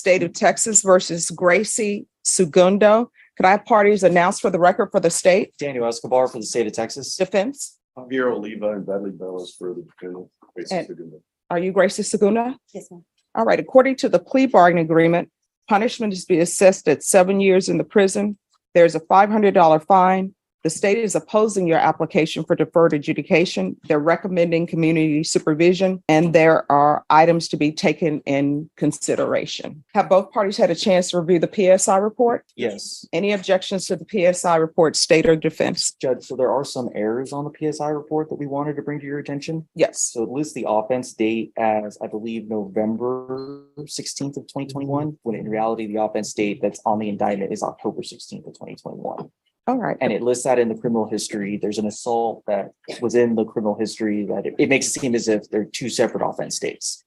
State of Texas versus Gracie Segundo. Could I have parties announced for the record for the state? Daniel Escobar for the state of Texas. Defense. Javier Oliva and Bradley Bellis for the defendant. And- Are you Gracie Segundo? Yes, ma'am. All right. According to the plea bargaining agreement, punishment is to be assessed at 7 years in the prison. There's a $500 fine. The state is opposing your application for deferred adjudication. They're recommending community supervision, and there are items to be taken in consideration. Have both parties had a chance to review the PSI report? Yes, Any objections to the PSI report, state or defense? Judge, so there are some errors on the PSI report that we wanted to bring to your attention. Yes. So it lists the offense date as, I believe, November 16th of 2021, when in reality, the offense date that's on the indictment is October 16th of 2021. All right. And it lists that in the criminal history. There's an assault that was in the criminal history that it makes it seem as if they're two separate offense dates.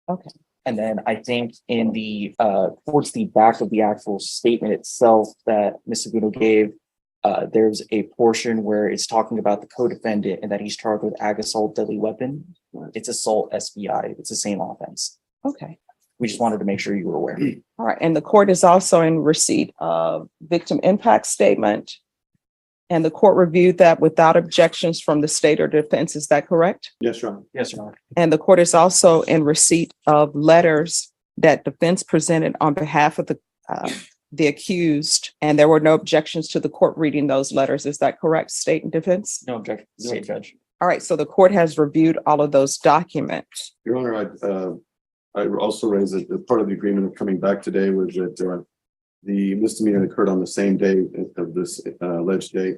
Okay. And then I think in the towards the back of the actual statement itself that Ms. Segundo gave, there's a portion where it's talking about the co-defendant and that he's charged with ag assault deadly weapon. It's assault SBI. It's the same offense. Okay. We just wanted to make sure you were aware. All right. And the court is also in receipt of victim impact statement. And the court reviewed that without objections from the state or defense. Is that correct? Yes, Your Honor. Yes, Your Honor. And the court is also in receipt of letters that defense presented on behalf of the accused. And there were no objections to the court reading those letters. Is that correct, state and defense? No objection, state judge. All right. So the court has reviewed all of those documents. Your Honor, I also raised that part of the agreement of coming back today was that the misdemeanor occurred on the same day of this alleged date.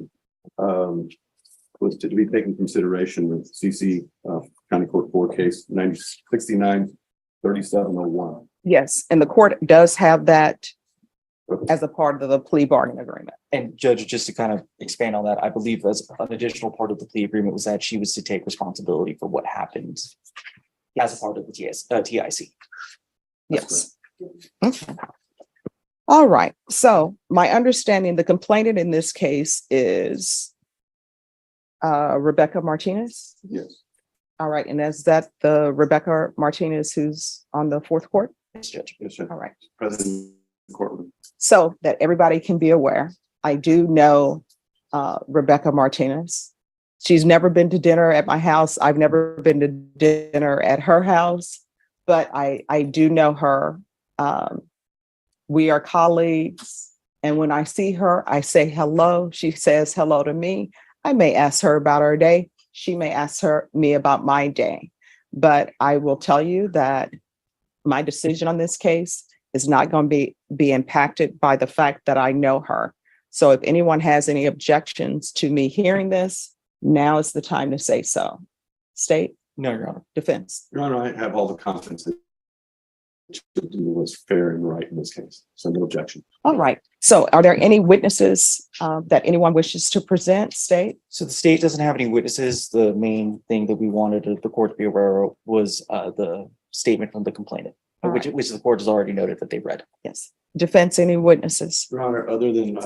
Was to be taken into consideration with CC County Court 4 case 969-3701. Yes. And the court does have that as a part of the plea bargaining agreement. And Judge, just to kind of expand on that, I believe as an additional part of the plea agreement was that she was to take responsibility for what happened as a part of the TIC. Yes. Okay. All right. So my understanding, the complainant in this case is Rebecca Martinez. Yes. All right. And is that the Rebecca Martinez who's on the fourth court? Yes, Judge. Yes, sir. All right. President of the courtroom. So that everybody can be aware, I do know Rebecca Martinez. She's never been to dinner at my house. I've never been to dinner at her house, but I do know her. We are colleagues. And when I see her, I say hello. She says hello to me. I may ask her about her day. She may ask me about my day. But I will tell you that my decision on this case is not going to be impacted by the fact that I know her. So if anyone has any objections to me hearing this, now is the time to say so. State? No, Your Honor. Defense? Your Honor, I have all the confidence that it was fair and right in this case. So no objection. All right. So are there any witnesses that anyone wishes to present? State? So the state doesn't have any witnesses. The main thing that we wanted the court to be aware of was the statement from the complainant, All which the court has already noted that they read. Yes. Defense, any witnesses? Your Honor, other than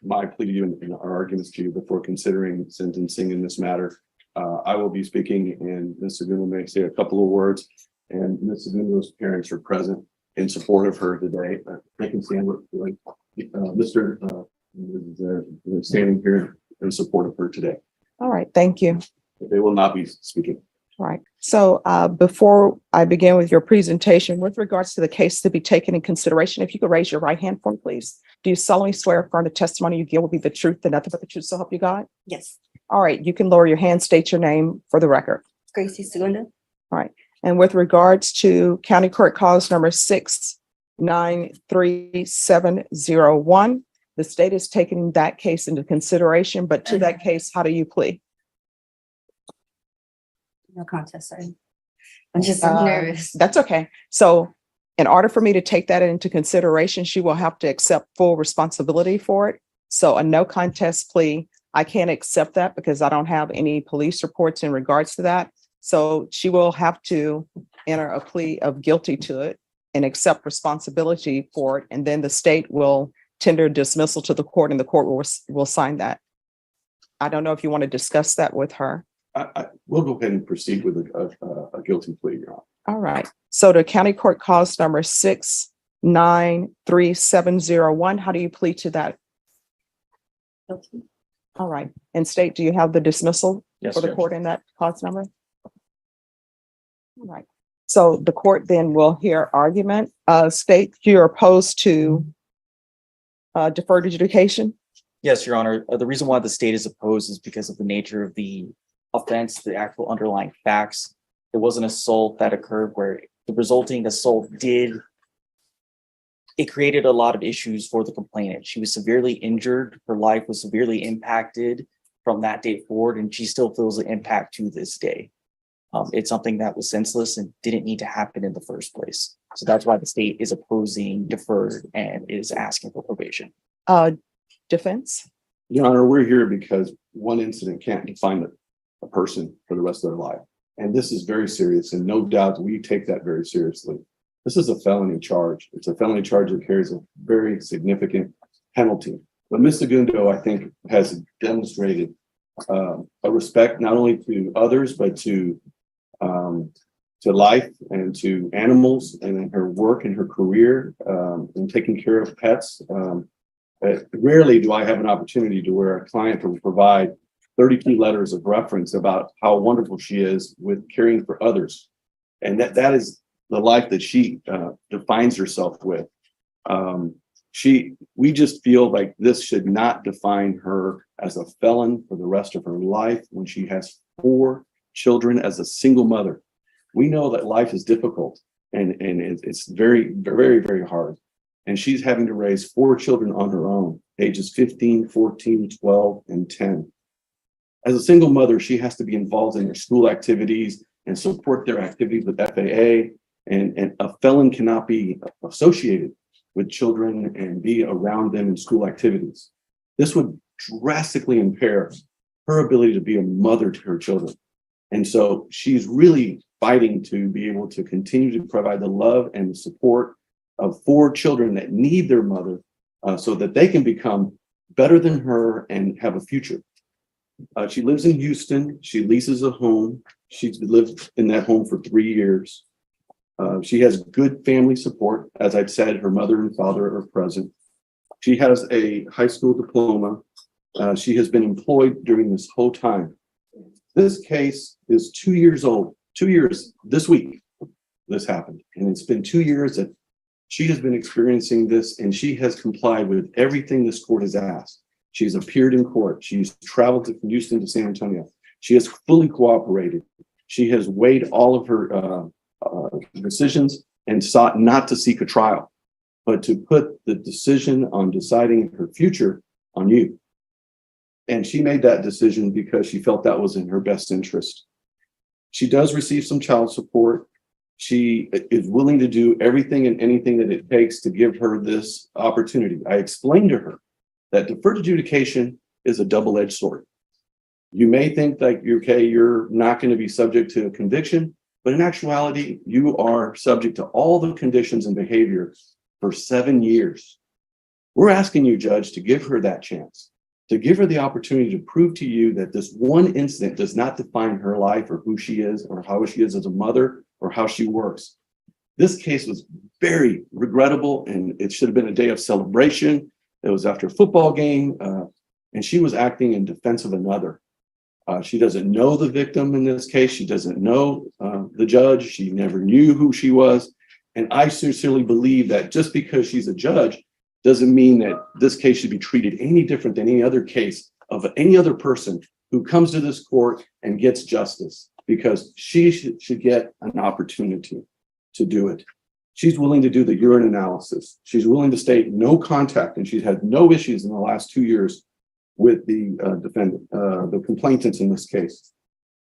my plea to you and our arguments to you before considering sentencing in this matter, I will be speaking and Ms. Segundo may say a couple of words. And Ms. Segundo's parents are present in support of her today. They can stand with Mr. is standing here in support of her today. All right. Thank you. They will not be speaking. All right. So before I begin with your presentation, with regards to the case to be taken in consideration, if you could raise your right hand for me, please. Do you solemnly swear affirm the testimony you give will be the truth and nothing but the truth, so help you God? Yes. All right. You can lower your hand, state your name for the record. Gracie Segundo. All right. And with regards to County Court Cause number 6933701, the state is taking that case into consideration, but to that case, how do you plead? No contest, sorry. I'm just nervous. That's okay. So in order for me to take that into consideration, she will have to accept full responsibility for it. So a no contest plea, I can't accept that because I don't have any police reports in regards to that. So she will have to enter a plea of guilty to it and accept responsibility for it. And then the state will tender dismissal to the court and the court will sign that. I don't know if you want to discuss that with her. We'll go ahead and proceed with a guilty plea, Your Honor. All right. So the County Court Cause number 93701. How do you plead to that? All right. And state, do you have the dismissal Yes, for the Judge. court in that cause number? All right. So the court then will hear argument. State, you're opposed to deferred adjudication? Yes, Your Honor. The reason why the state is opposed is because of the nature of the offense, the actual underlying facts. It was an assault that occurred where the resulting assault it created a lot of issues for the complainant. She was severely injured. Her life was severely impacted from that day forward, and she still feels the impact to this day. It's something that was senseless and didn't need to happen in the first place. So that's why the state is opposing deferred and is asking for probation. Defense? Your Honor, we're here because one incident can't define a person for the rest of their life. And this is very serious, and no doubt we take that very seriously. This is a felony charge. It's a felony charge that carries a very significant penalty. But Ms. Segundo, I think, has demonstrated a respect not only to others, but to life and to animals, and in her work and her career in taking care of pets. Rarely do I have an opportunity to where a client will provide 32 letters of reference about how wonderful she is with caring for others. And that is the life that she defines herself with. We just feel like this should not define her as a felon for the rest of her life when she has 4 children as a single mother. We know that life is difficult and it's very, very, very hard. And she's having to raise 4 children on her own, ages 15, 14, 12, and 10. As a single mother, she has to be involved in their school activities and support their activities with FAA. And a felon cannot be associated with children and be around them in school activities. This would drastically impair her ability to be a mother to her children. And so she's really fighting to be able to continue to provide the love and the support of 4 children that need their mother so that they can become better than her and have a future. She lives in Houston. She leases a home. She's lived in that home for 3 years. She has good family support. As I've said, her mother and father are present. She has a high school diploma. She has been employed during this whole time. This case is 2 years old. 2 years this week, this happened. And it's been 2 years that she has been experiencing this, and she has complied with everything this court has asked. She's appeared in court. She's traveled from Houston to San Antonio. She has fully cooperated. She has weighed all of her decisions and sought not to seek a trial, but to put the decision on deciding her future on you. And she made that decision because she felt that was in her best interest. She does receive some child support. She is willing to do everything and anything that it takes to give her this opportunity. I explained to her that deferred adjudication is a double-edged sword. You may think that you're not going to be subject to a conviction, but in actuality, you are subject to all the conditions and behavior for 7 years. We're asking you, Judge, to give her that chance, to give her the opportunity to prove to you that this one incident does not define her life or who she is or how she is as a mother or how she works. This case was very regrettable, and it should have been a day of celebration. It was after a football game, and she was acting in defense of another. She doesn't know the victim in this case. She doesn't know the judge. She never knew who she was. And I sincerely believe that just because she's a judge doesn't mean that this case should be treated any different than any other case of any other person who comes to this court and gets justice, because she should get an opportunity to do it. She's willing to do the urine analysis. She's willing to state no contact, and she's had no issues in the last 2 years with the defendant, the complainants in this case.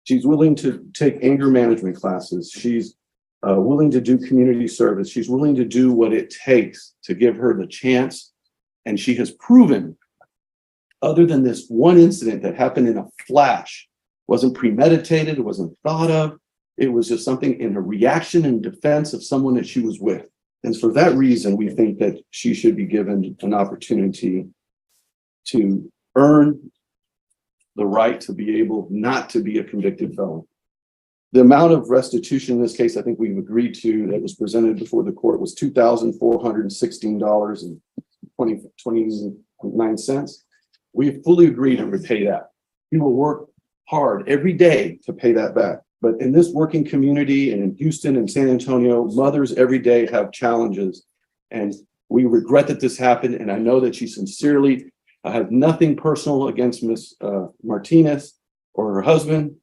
She's willing to take anger management classes. She's willing to do community service. She's willing to do what it takes to give her the chance. And she has proven, other than this one incident that happened in a flash, wasn't premeditated, it wasn't thought of, it was just something in her reaction and defense of someone that she was with. And for that reason, we think that she should be given an opportunity to earn the right to be able not to be a convicted felon. The amount of restitution in this case, I think we've agreed to, that was presented before the court, was $2,416.29. We fully agreed to repay that. We will work hard every day to pay that back. But in this working community and in Houston and San Antonio, mothers every day have challenges. And we regret that this happened. And I know that she sincerely has nothing personal against Ms. Martinez or her husband.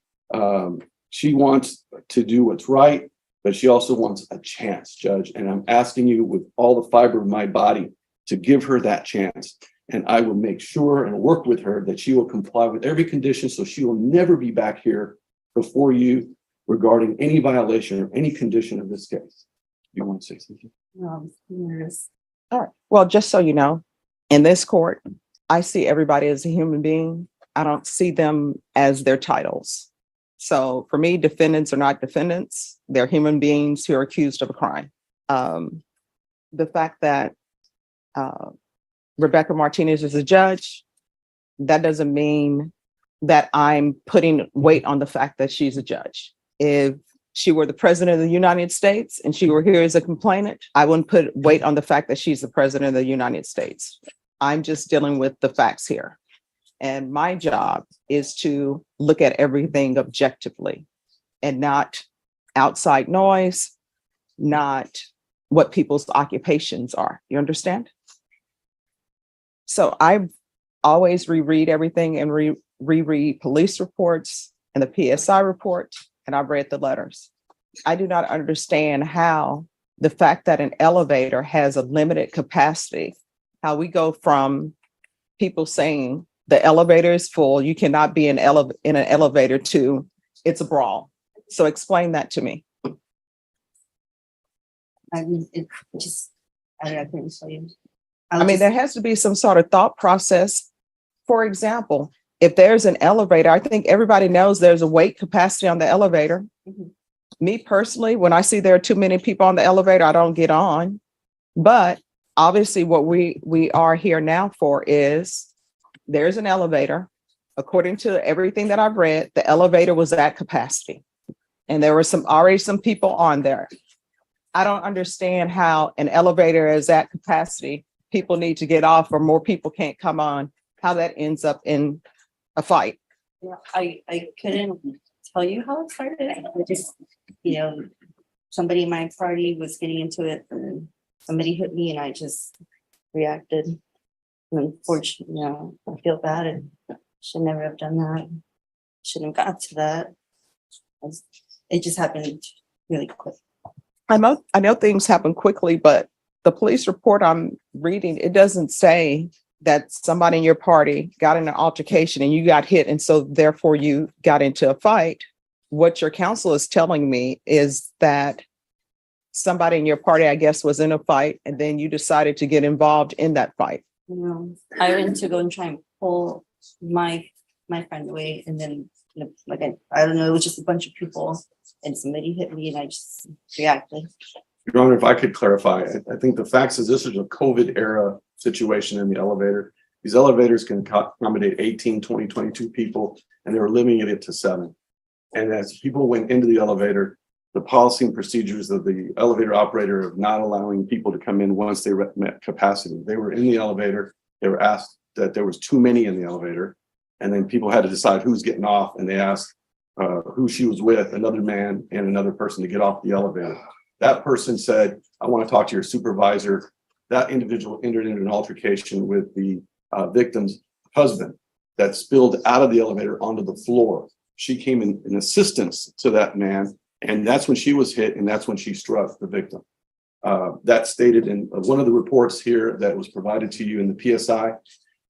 She wants to do what's right, but she also wants a chance, Judge. And I'm asking you with all the fiber of my body to give her that chance. And I will make sure and work with her that she will comply with every condition so she will never be back here before you regarding any violation or any condition of this case. You want to say something? Nervous. All right. Well, just so you know, in this court, I see everybody as a human being. I don't see them as their titles. So for me, defendants are not defendants. They're human beings who are accused of a crime. The fact that Rebecca Martinez is a judge, that doesn't mean that I'm putting weight on the fact that she's a judge. If she were the president of the United States and she were here as a complainant, I wouldn't put weight on the fact that she's the president of the United States. I'm just dealing with the facts here. And my job is to look at everything objectively and not outside noise, not what people's occupations are. You understand? So I always reread everything and reread police reports and the PSI report, and I've read the letters. I do not understand how the fact that an elevator has a limited capacity, how we go from people saying the elevator is full, you cannot be in an elevator, to it's a brawl. So explain that to me. I mean, it just, I don't know, I couldn't tell you. I mean, there has to be some sort of thought process. For example, if there's an elevator, I think everybody knows there's a weight capacity on the elevator. Mhm. Me personally, when I see there are too many people on the elevator, I don't get on. But obviously what we are here now for is there's an elevator. According to everything that I've read, the elevator was at capacity. And there were already some people on there. I don't understand how an elevator is at capacity. People need to get off or more people can't come on, how that ends up in a fight. Yeah, I couldn't tell you how it started. I just, somebody in my party was getting into it and somebody hit me and I just reacted. And unfortunately, I feel bad and should never have done that. Shouldn't have got to that. It just happened really quick. I know things happen quickly, but the police report I'm reading, it doesn't say that somebody in your party got in an altercation and you got hit, and so therefore you got into a fight. What your counsel is telling me is that somebody in your party, I guess, was in a fight, and then you decided to get involved in that fight. I went to go and try and pull my friend away, and then I don't know, it was just a bunch of people, and somebody hit me, and I just reacted. Your Honor, if I could clarify, I think the facts is this is a COVID era situation in the elevator. These elevators can accommodate 18, 20, 22 people, and they were limiting it to 7. And as people went into the elevator, the policy and procedures of the elevator operator of not allowing people to come in once they met capacity. They were in the elevator. They were asked that there was too many in the elevator. And then people had to decide who's getting off. And they asked who she was with, another man and another person, to get off the elevator. That person said, I want to talk to your supervisor. That individual entered into an altercation with the victim's husband that spilled out of the elevator onto the floor. She came in assistance to that man, and that's when she was hit, and that's when she struck the victim. That's stated in one of the reports here that was provided to you in the PSI.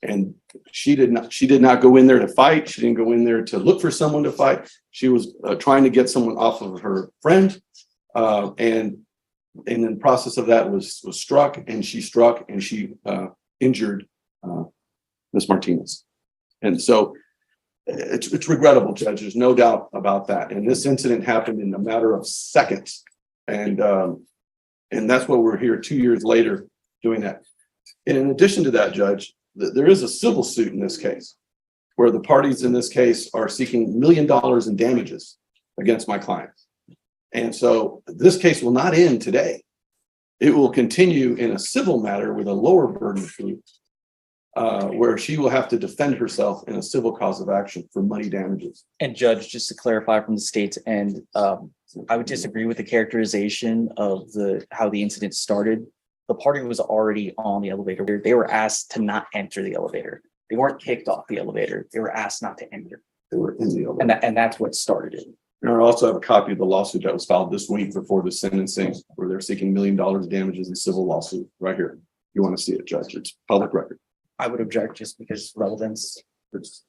And she did not go in there to fight. She didn't go in there to look for someone to fight. She was trying to get someone off of her friend. And in the process of that was struck, and she injured Ms. Martinez. And so it's regrettable, Judge. There's no doubt about that. And this incident happened in a matter of seconds. And that's why we're here 2 years later doing that. And in addition to that, Judge, there is a civil suit in this case where the parties in this case are seeking $1 million in damages. against my client. And so this case will not end today. It will continue in a civil matter with a lower burden of proof, where she will have to defend herself in a civil cause of action for money damages. And Judge, just to clarify from the state's end, I would disagree with the characterization of how the incident started. The party was already on the elevator. They were asked to not enter the elevator. They weren't kicked off the elevator. They were asked not to enter. They were in the elevator. And that's what started it. And I also have a copy of the lawsuit that was filed this week before the sentencing, where they're seeking $1 million damages in civil lawsuit right here. You want to see it, Judge? It's public record. I would object just because relevance. It's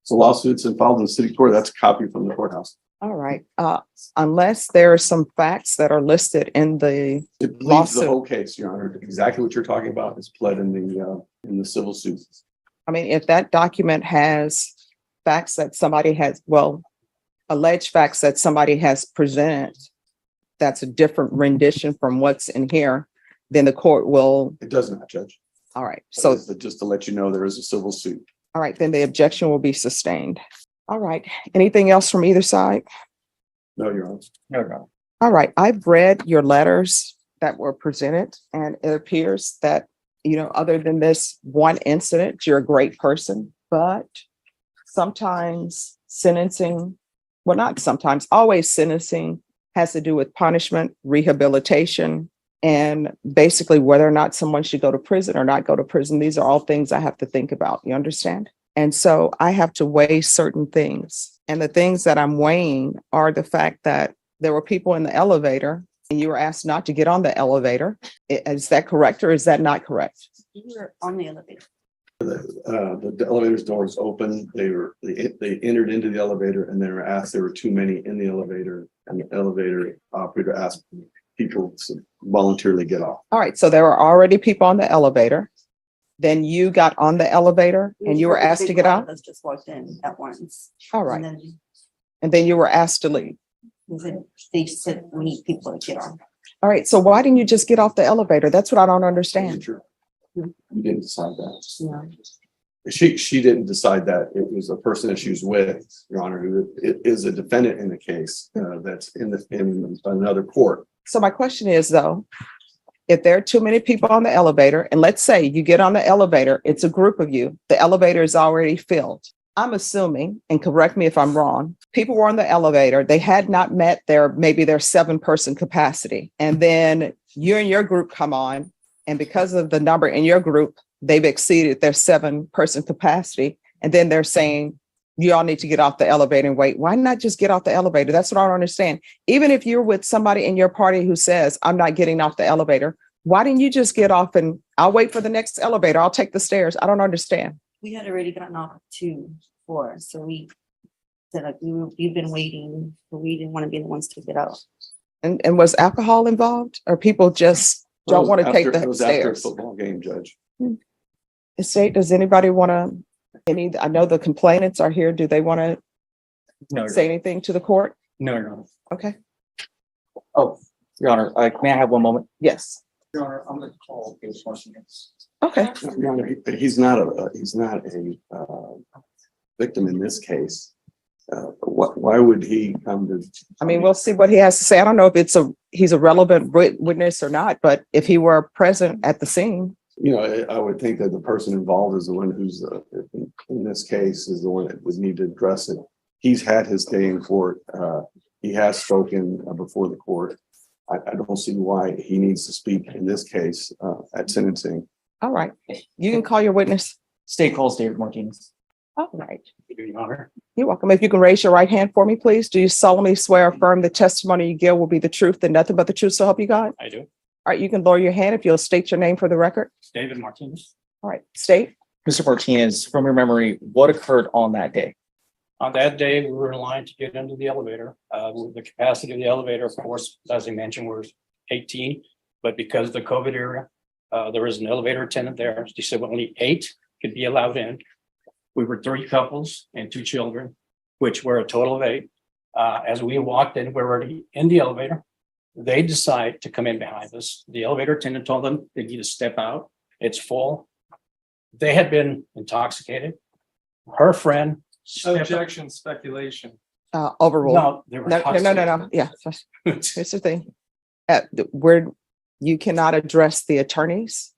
a lawsuit and filed in the city court. That's a copy from the courthouse. All right. Unless there are some facts that are listed in the It pleads the lawsuit. whole case, Your Honor. Exactly what you're talking about is pled in the civil suit. I mean, if that document has facts that somebody has, well, alleged facts that somebody has presented, that's a different rendition from what's in here, then the court will, It does not, Judge. all right. So, Just to let you know, there is a civil suit. all right, then the objection will be sustained. All right. Anything else from either side? No, Your Honor. No. All right. I've read your letters that were presented, and it appears that, other than this one incident, you're a great person, but sometimes sentencing, well, not sometimes, always sentencing has to do with punishment, rehabilitation, and basically whether or not someone should go to prison or not go to prison. These are all things I have to think about. You understand? And so I have to weigh certain things. And the things that I'm weighing are the fact that there were people in the elevator and you were asked not to get on the elevator. Is that correct or is that not correct? You were on the elevator. The elevator's doors open. They entered into the elevator and they were asked, there were too many in the elevator, and the elevator operator asked people to voluntarily get off. All right. So there were already people on the elevator. Then you got on the elevator and you were asked to get out. Let's just walked in at once. All And right. then And then you were asked to leave. they said, we need people to get on. All right. So why didn't you just get off the elevator? That's what I don't understand. Sure. You didn't decide that. Yeah. She didn't decide that. It was a person that she was with, Your Honor, who is a defendant in the case that's in another court. So my question is though, if there are too many people on the elevator, and let's say you get on the elevator, it's a group of you, the elevator is already filled. I'm assuming, and correct me if I'm wrong, people were on the elevator, they had not met their 7-person capacity. And then you and your group come on, and because of the number in your group, they've exceeded their 7-person capacity. And then they're saying, you all need to get off the elevator and wait. Why not just get off the elevator? That's what I don't understand. Even if you're with somebody in your party who says, I'm not getting off the elevator, why didn't you just get off and I'll wait for the next elevator? I'll take the stairs. I don't understand. We had already gotten off 2-4, so we said like we've been waiting, but we didn't want to be the ones to get out. And was alcohol involved or people just don't want to take the It was after a stairs? football game, Judge. Estate, does anybody want to, I know the complainants are here. Do they want to No. say anything to the court? No. Okay. Oh, Your Honor, may I have one moment? Yes. Your Honor, I'm going to call case question. Okay. Your Honor, he's not a victim in this case. Why would he come to? I mean, we'll see what he has to say. I don't know if he's a relevant witness or not, but if he were present at the scene. I would think that the person involved is the one who's in this case is the one that would need to address it. He's had his day in court. He has spoken before the court. I don't see why he needs to speak in this case at sentencing. All right. You can call your witness. State calls David Martinez. All right. Your Honor. You're welcome. If you can raise your right hand for me, please. Do you solemnly swear or affirm the testimony you give will be the truth and nothing but the truth, so help you God? I do. All right. You can lower your hand if you'll state your name for the record. David Martinez. All right. State. Mr. Martinez, from your memory, what occurred on that day? On that day, we were in line to get into the elevator. The capacity of the elevator, of course, as I mentioned, was 18. But because of the COVID era, there was an elevator attendant there. She said only 8 could be allowed in. We were 3 couples and 2 children, which were a total of 8. As we walked in, we were already in the elevator. They decide to come in behind us. The elevator attendant told them they need to step out. It's full. They had been intoxicated. Her friend. Objection, speculation. Overrule. No, there were. No. Yeah. Here's the thing. Where you cannot address the attorneys.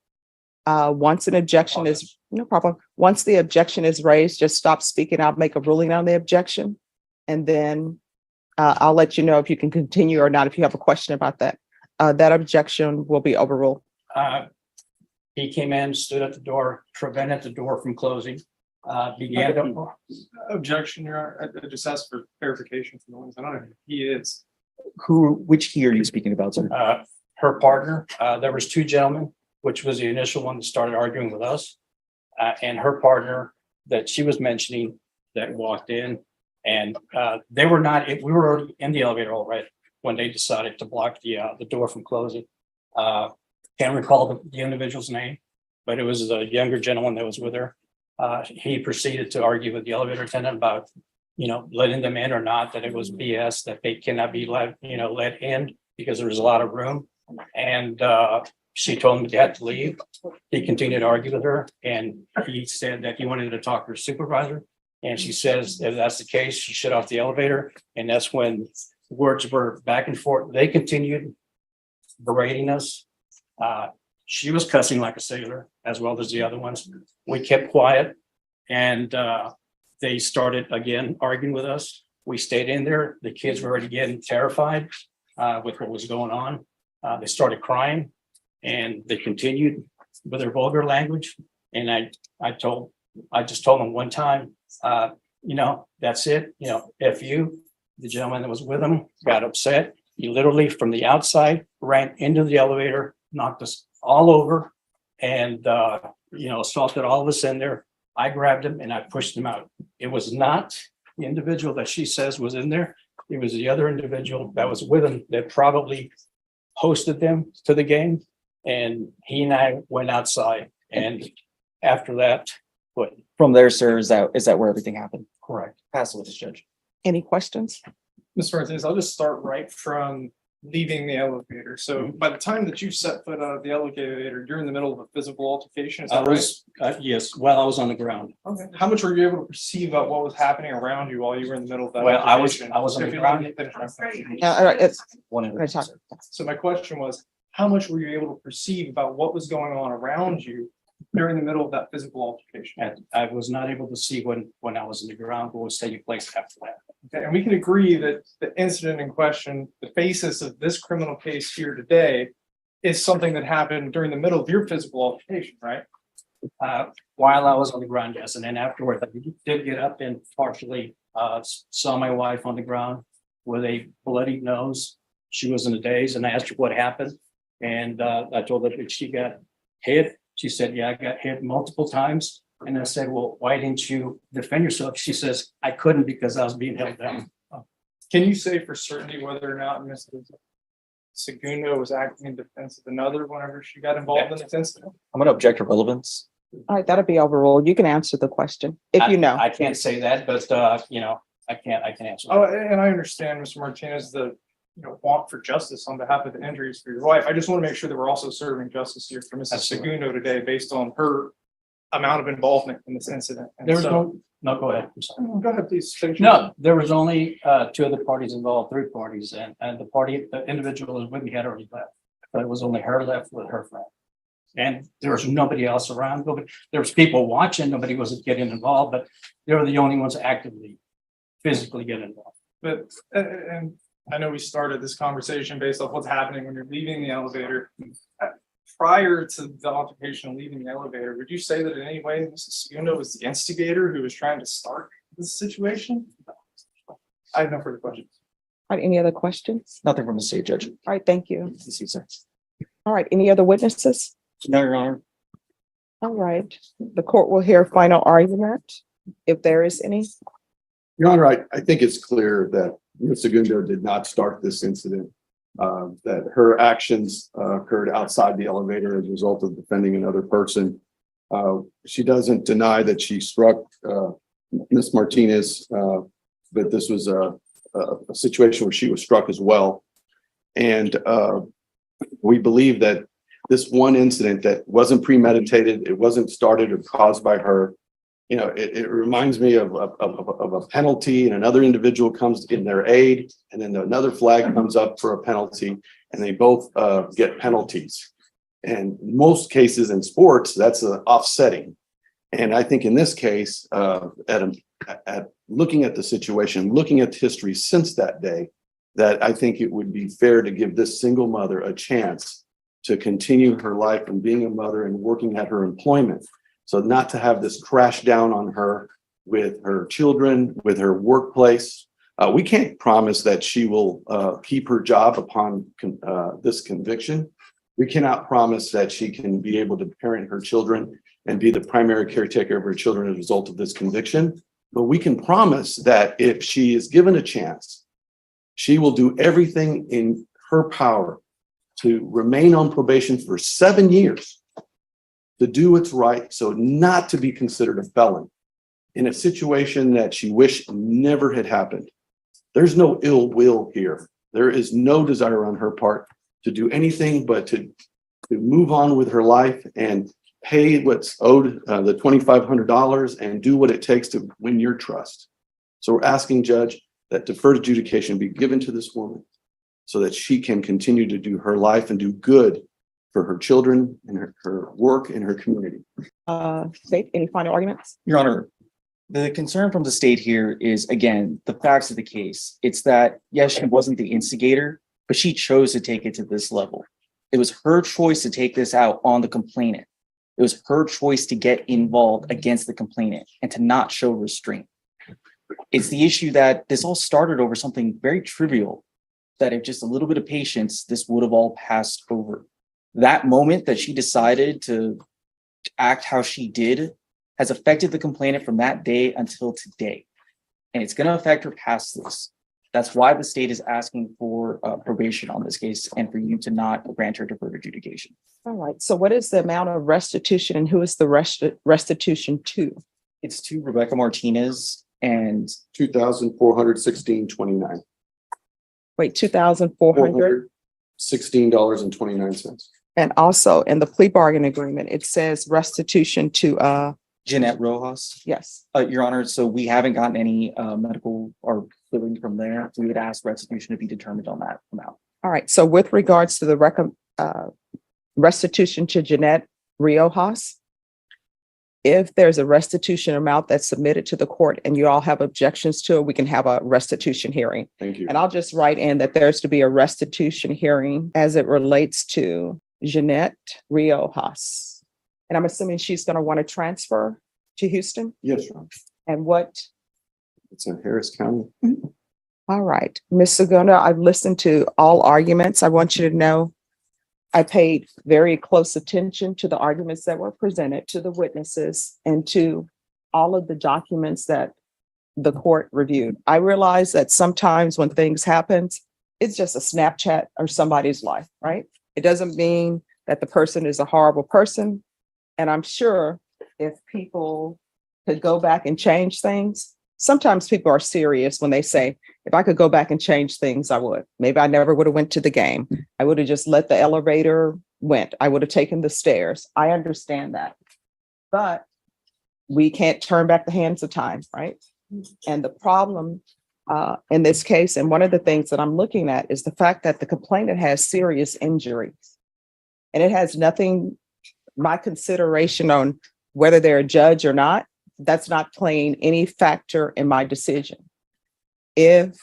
Once an objection is, no problem. Once the objection is raised, just stop speaking. I'll make a ruling on the objection. And then I'll let you know if you can continue or not, if you have a question about that. That objection will be overruled. He came in, stood at the door, prevented the door from closing, began to. Objection, Your Honor. I just asked for clarification from the ones. I don't know who he is. Which he are you speaking about, sir? Her partner, there was two gentlemen, which was the initial one that started arguing with us. And her partner that she was mentioning that walked in and they were not, we were already in the elevator already when they decided to block the door from closing. Can't recall the individual's name, but it was a younger gentleman that was with her. He proceeded to argue with the elevator attendant about, letting them in or not, that it was BS, that they cannot be let in because there was a lot of room. And she told him they had to leave. He continued to argue with her and he said that he wanted to talk to her supervisor. And she says, if that's the case, she shut off the elevator. And that's when words were back and forth. They continued berating us. She was cussing like a sailor, as well as the other ones. We kept quiet and they started again arguing with us. We stayed in there. The kids were already getting terrified with what was going on. They started crying and they continued with their vulgar language. And I just told them one time, that's it, F you. The gentleman that was with him got upset. He literally from the outside ran into the elevator, knocked us all over and, assaulted all of us in there. I grabbed him and I pushed him out. It was not the individual that she says was in there. It was the other individual that was with him that probably hosted them to the game. And he and I went outside. And after that, what? From there, sir, is that where everything happened? Correct. Pass the witness, Judge. Any questions? Mr. Martinez, I'll just start right from leaving the elevator. So by the time that you set foot out of the elevator, you're in the middle of a physical altercation. Is I that was, yes, while I was on the ground. right? Okay. How much were you able to perceive about what was happening around you while you were in the middle of that? Well, I was altercation? on the If you ground. let me finish my question. All right, it's, One at a I'm time, sorry. sir. So my question was, how much were you able to perceive about what was going on around you during the middle of that physical altercation? And I was not able to see when I was in the ground what was taking place after that. Okay, and we can agree that the incident in question, the basis of this criminal case here today is something that happened during the middle of your physical altercation, right? While I was on the ground, yes, and then afterward, I did get up and partially saw my wife on the ground with a bloody nose. She was in a daze, and I asked her what happened, and I told her that she got hit. She said, "Yeah, I got hit multiple times." And I said, "Well, why didn't you defend yourself?" She says, "I couldn't because I was being held down." Can you say for certainty whether or not Mrs. Segundo was acting in defense of another whenever she got involved in this incident? I'm gonna object to relevance. all right, that'll be overruled. You can answer the question if you know. I can't say that, but I can answer. Oh, and I understand, Mr. Martinez, the want for justice on behalf of the injuries for your wife. I just want to make sure that we're also serving justice here for Mrs. Absolutely. Segundo today based on her amount of involvement in this incident. And There was so- no, go ahead. I'm sorry. Go ahead, please. finish. No, there was only two other parties involved, three parties, and the individual was with me had already left. But it was only her left with her friend. And there was nobody else around. There was people watching, nobody wasn't getting involved, but they were the only ones actively, physically getting involved. But, and I know we started this conversation based off what's happening when you're leaving the elevator. Prior to the altercation and leaving the elevator, would you say that in any way Mrs. Segundo was the instigator who was trying to start this situation? I have no further questions. All right, any other questions? Nothing from the state, Judge. All right, thank you. This is, sir. All right, any other witnesses? No, Your Honor. All right, the court will hear final argument if there is any. Your Honor, I think it's clear that Ms. Segundo did not start this incident. That her actions occurred outside the elevator as a result of defending another person. She doesn't deny that she struck Ms. Martinez, but this was a situation where she was struck as well. And we believe that this one incident that wasn't premeditated, it wasn't started or caused by her. it reminds me of a penalty, and another individual comes in their aid, and then another flag comes up for a penalty, and they both get penalties. And most cases in sports, that's offsetting. And I think in this case, at looking at the situation, looking at history since that day, that I think it would be fair to give this single mother a chance to continue her life and being a mother and working at her employment. So not to have this crash down on her with her children, with her workplace. We can't promise that she will keep her job upon this conviction. We cannot promise that she can be able to parent her children and be the primary caretaker of her children as a result of this conviction. But we can promise that if she is given a chance, she will do everything in her power to remain on probation for 7 years, to do what's right, so not to be considered a felon in a situation that she wished never had happened. There's no ill will here. There is no desire on her part to do anything but to move on with her life and pay what's owed, the $2,500, and do what it takes to win your trust. So we're asking, Judge, that deferred adjudication be given to this woman so that she can continue to do her life and do good for her children and her work and her community. State, any final arguments? Your Honor, the concern from the state here is, again, the facts of the case. It's that, yes, she wasn't the instigator, but she chose to take it to this level. It was her choice to take this out on the complainant. It was her choice to get involved against the complainant and to not show restraint. It's the issue that this all started over something very trivial, that if just a little bit of patience, this would have all passed over. That moment that she decided to act how she did has affected the complainant from that day until today. And it's going to affect her past this. That's why the state is asking for probation on this case and for you to not grant her deferred adjudication. All right. So what is the amount of restitution and who is the restitution to? It's to Rebecca Martinez and $2,416.29. Wait, 2,400? $16.29. And also in the plea bargain agreement, it says restitution to, Jeanette Rojas. yes. Your Honor, so we haven't gotten any medical or billing from there. We would ask restitution to be determined on that amount. All right. So with regards to the restitution to Jeanette Riojas, if there's a restitution amount that's submitted to the court and you all have objections to it, we can have a restitution hearing. Thank you. And I'll just write in that there's to be a restitution hearing as it relates to Jeanette Riojas. And I'm assuming she's going to want to transfer to Houston. Yes, Your Honor. And what? It's in Harris County. All right. Ms. Segunda, I've listened to all arguments. I want you to know I paid very close attention to the arguments that were presented, to the witnesses, and to all of the documents that the court reviewed. I realize that sometimes when things happen, it's just a Snapchat or somebody's life, right? It doesn't mean that the person is a horrible person. And I'm sure if people could go back and change things, sometimes people are serious when they say, if I could go back and change things, I would. Maybe I never would have went to the game. I would have just let the elevator went. I would have taken the stairs. I understand that. But we can't turn back the hands of time, right? And the problem in this case, and one of the things that I'm looking at is the fact that the complainant has serious injuries. And it has nothing, my consideration on whether they're a judge or not, that's not playing any factor in my decision. If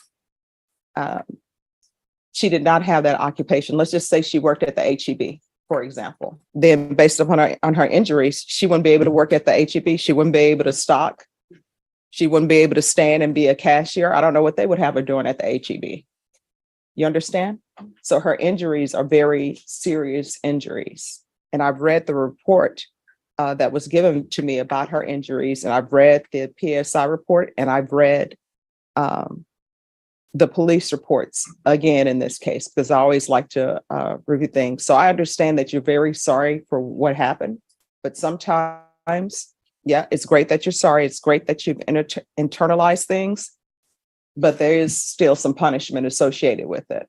she did not have that occupation, let's just say she worked at the HEB, for example, then based upon her injuries, she wouldn't be able to work at the HEB. She wouldn't be able to stock. She wouldn't be able to stand and be a cashier. I don't know what they would have her doing at the HEB. You understand? So her injuries are very serious injuries. And I've read the report that was given to me about her injuries, and I've read the PSI report, and I've read the police reports again in this case, because I always like to review things. So I understand that you're very sorry for what happened, but sometimes, yeah, it's great that you're sorry. It's great that you've internalized things, but there is still some punishment associated with it.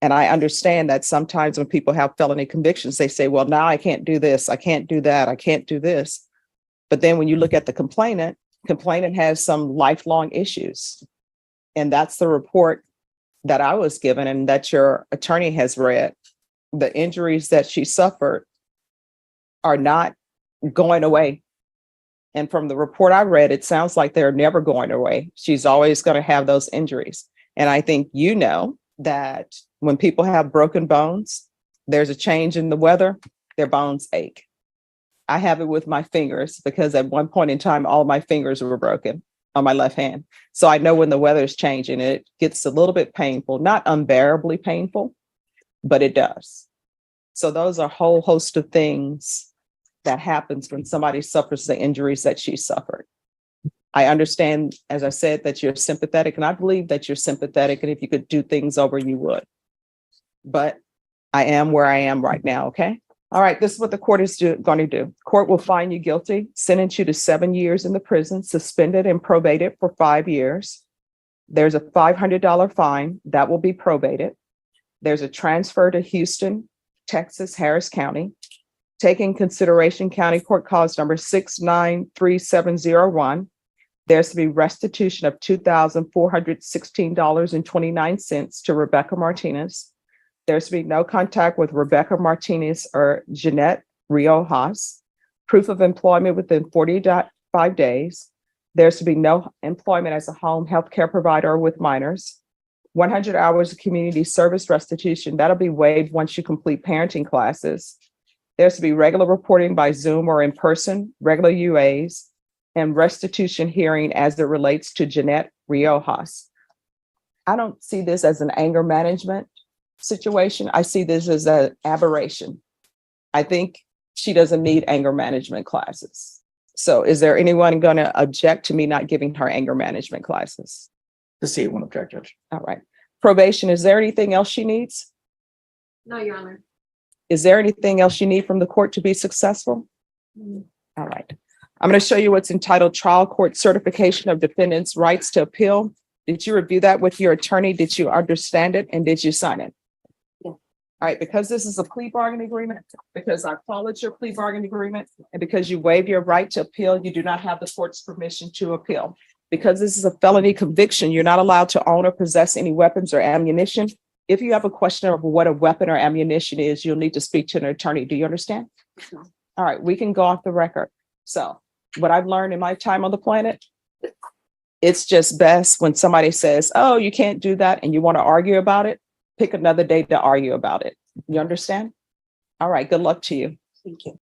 And I understand that sometimes when people have felony convictions, they say, well, now I can't do this. I can't do that. I can't do this. But then when you look at the complainant has some lifelong issues. And that's the report that I was given and that your attorney has read. The injuries that she suffered are not going away. And from the report I read, it sounds like they're never going away. She's always going to have those injuries. And I think you know that when people have broken bones, there's a change in the weather, their bones ache. I have it with my fingers because at one point in time, all my fingers were broken on my left hand. So I know when the weather is changing, it gets a little bit painful, not unbearably painful, but it does. So those are a whole host of things that happens when somebody suffers the injuries that she suffered. I understand, as I said, that you're sympathetic, and I believe that you're sympathetic, and if you could do things over, you would. But I am where I am right now, okay? All right, this is what the court is going to do. Court will find you guilty, sentence you to 7 years in the prison, suspended and probated for 5 years. There's a $500 fine that will be probated. There's a transfer to Houston, Texas, Harris County. Taking consideration County Court Cause number 693701. There's to be restitution of $2,416.29 to Rebecca Martinez. There's to be no contact with Rebecca Martinez or Jeanette Riojas. Proof of employment within 45 days. There's to be no employment as a home health care provider with minors. 100 hours of community service restitution. That'll be waived once you complete parenting classes. There's to be regular reporting by Zoom or in person, regular UAs, and restitution hearing as it relates to Jeanette Riojas. I don't see this as an anger management situation. I see this as an aberration. I think she doesn't need anger management classes. So is there anyone going to object to me not giving her anger management classes? The state won't object, Judge. All right. Probation, is there anything else she needs? No, Your Honor. Is there anything else you need from the court to be successful? All right. I'm going to show you what's entitled Trial Court Certification of Defendant's Rights to Appeal. Did you review that with your attorney? Did you understand it? And did you sign it? Yeah. All right. Because this is a plea bargaining agreement, because I followed your plea bargaining agreement, and because you waive your right to appeal, you do not have the court's permission to appeal. Because this is a felony conviction, you're not allowed to own or possess any weapons or ammunition. If you have a question of what a weapon or ammunition is, you'll need to speak to an attorney. Do you understand? All right, we can go off the record. So what I've learned in my time on the planet, it's just best when somebody says, oh, you can't do that, and you want to argue about it, pick another day to argue about it. You understand? All right, good luck to you. Thank you.